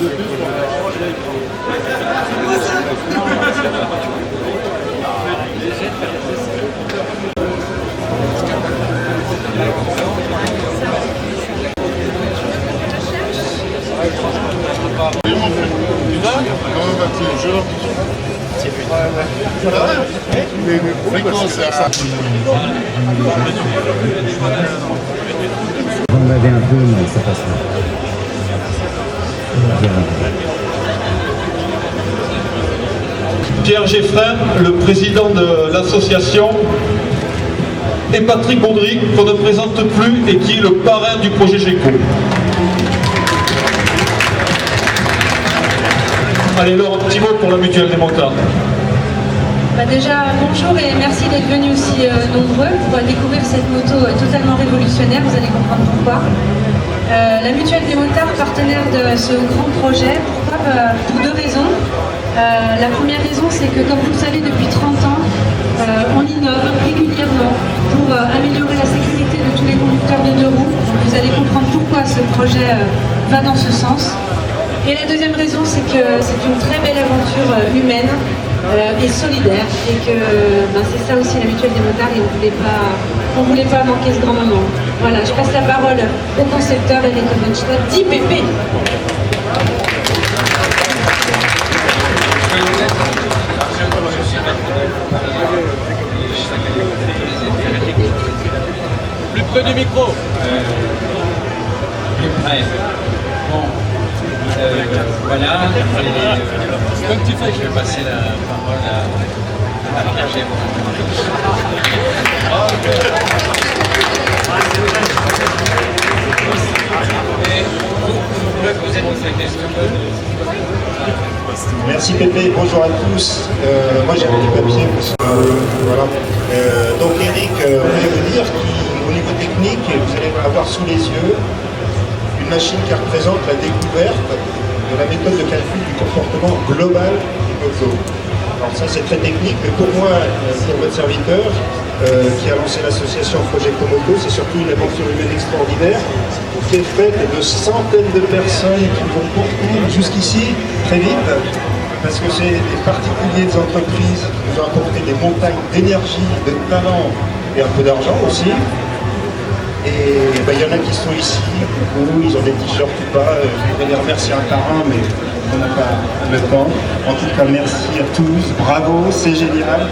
On l'avait un peu, mais ça passe pas. Pierre Geffrin, le président de l'association, et Patrick Baudry, qu'on ne présente plus et qui est le parrain du projet GECO. Allez Laure, un petit mot pour la mutuelle des motards. Déjà, bonjour et merci d'être venus aussi nombreux pour découvrir cette moto totalement révolutionnaire, vous allez comprendre pourquoi. La mutuelle des motards, partenaire de ce grand projet, pourquoi? Pour deux raisons. La première raison, c'est que comme vous le savez, depuis 30 ans, on innove régulièrement pour améliorer la sécurité de tous les conducteurs de deux roues. Vous allez comprendre pourquoi ce projet va dans ce sens. Et la deuxième raison, c'est que c'est une très belle aventure humaine et solidaire, et que c'est ça aussi la mutuelle des motards, et on voulait pas manquer ce grand moment. Voilà, je passe la parole au concepteur Eric Hovenstadt, dit Pépé. Plus près du micro. Plus près. Bon. Voilà. Je vais passer la parole à Pierre Geffrin. Vous êtes une question. Merci Pépé, bonjour à tous. Moi j'ai un petit papier parce que voilà. Donc Eric, je voulais vous dire qu'au niveau technique, vous allez avoir sous les yeux une machine qui représente la découverte de la méthode de calcul du comportement global du moto. Alors ça c'est très technique, mais pour moi, pour votre serviteur, qui a lancé l'association Projecto Moto, c'est surtout une aventure humaine extraordinaire qui est faite de centaines de personnes qui vont porter jusqu'ici très vite, parce que c'est des particuliers des entreprises qui nous ont apporté des montagnes d'énergie, de talent et un peu d'argent aussi. Et il y en a qui sont ici, où ils ont des t-shirts ou pas. Je voudrais les remercier un par un, mais on n'a pas le temps. En tout cas, merci à tous, bravo, c'est génial.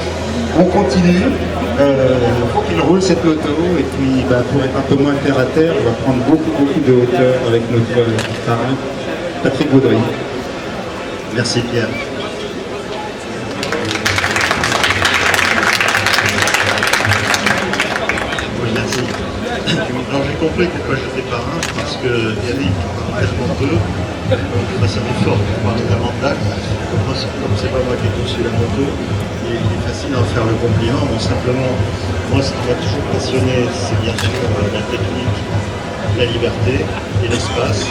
On continue, il faut qu'il roule cette moto, et puis pour être un peu moins terre à terre, on va prendre beaucoup de hauteur avec notre parrain, Patrick Baudry. Merci Pierre. Oui, merci. Alors j'ai compris pourquoi j'étais parrain, parce que Yannick parle tellement peu, donc ça m'est fort pour parler vraiment de date. Comme c'est pas moi qui ai conçu la moto, il est facile d'en faire le compliment. Bon, simplement, moi ce qui m'a toujours passionné, c'est bien sûr la technique, la liberté et l'espace.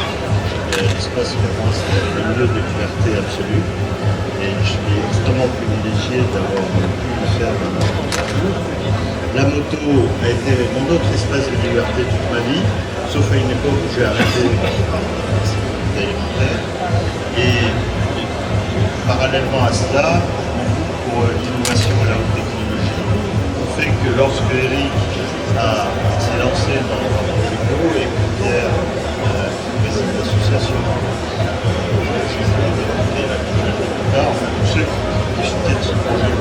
L'espace pour moi c'est le lieu de liberté absolue. Et je suis extrêmement privilégié d'avoir pu le faire dans mon parcours. La moto a été mon autre espace de liberté toute ma vie, sauf à une époque où j'ai arrêté d'alimentaire. Et parallèlement à cela, mon goût pour l'innovation et la haute technologie fait que lorsque Eric s'est lancé dans le GECO et que Pierre, président de l'association, tous ceux qui soutiennent ce projet,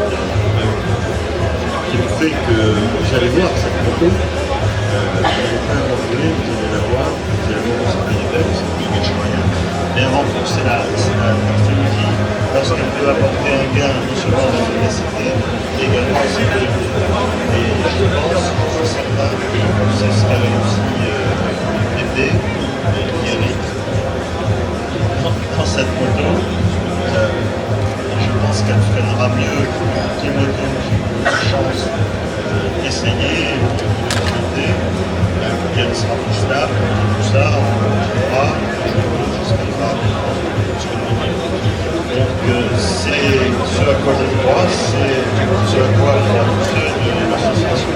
qui me fait que vous allez voir cette moto, vous n'allez pas la voler, vous allez la voir, vous allez voir cette belle, ça ne gâche rien. Mais avant tout, c'est la technologie, parce qu'elle peut apporter un gain non seulement en efficacité, mais également en sécurité. Et je pense, c'est certain, que c'est ce qu'a réussi Pépé et Eric. Dans cette moto, je pense qu'elle freinera mieux que les motos qui ont la chance d'essayer, de elle sera plus stable, tout ça, on verra, donc c'est ce à quoi je crois, c'est ce à quoi je crois de l'association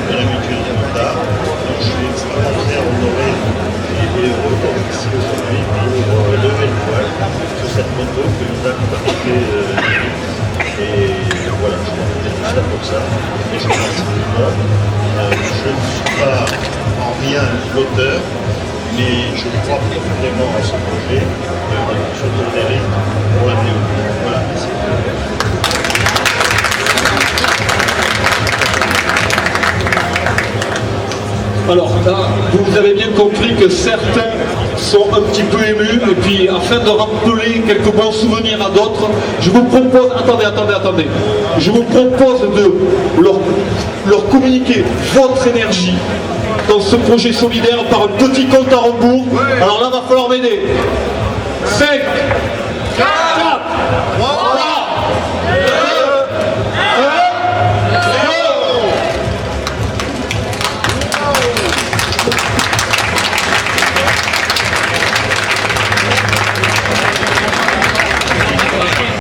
de la mutuelle des motards. Donc je suis extrêmement fier, honoré et heureux d'être ici aujourd'hui pour lever le poil. ça. Et je remercie tout le monde. Je ne suis pas en rien l'auteur, mais je crois profondément à ce projet sur le mérite pour l'amener au bout. Voilà, merci. Alors là, vous avez bien compris que certains sont un petit peu émus, et puis afin de rappeler quelques bons souvenirs à d'autres, je vous propose, attendez, je vous propose de leur communiquer votre énergie dans ce projet solidaire par un petit compte à rebours. Alors là, va falloir m'aider. 5,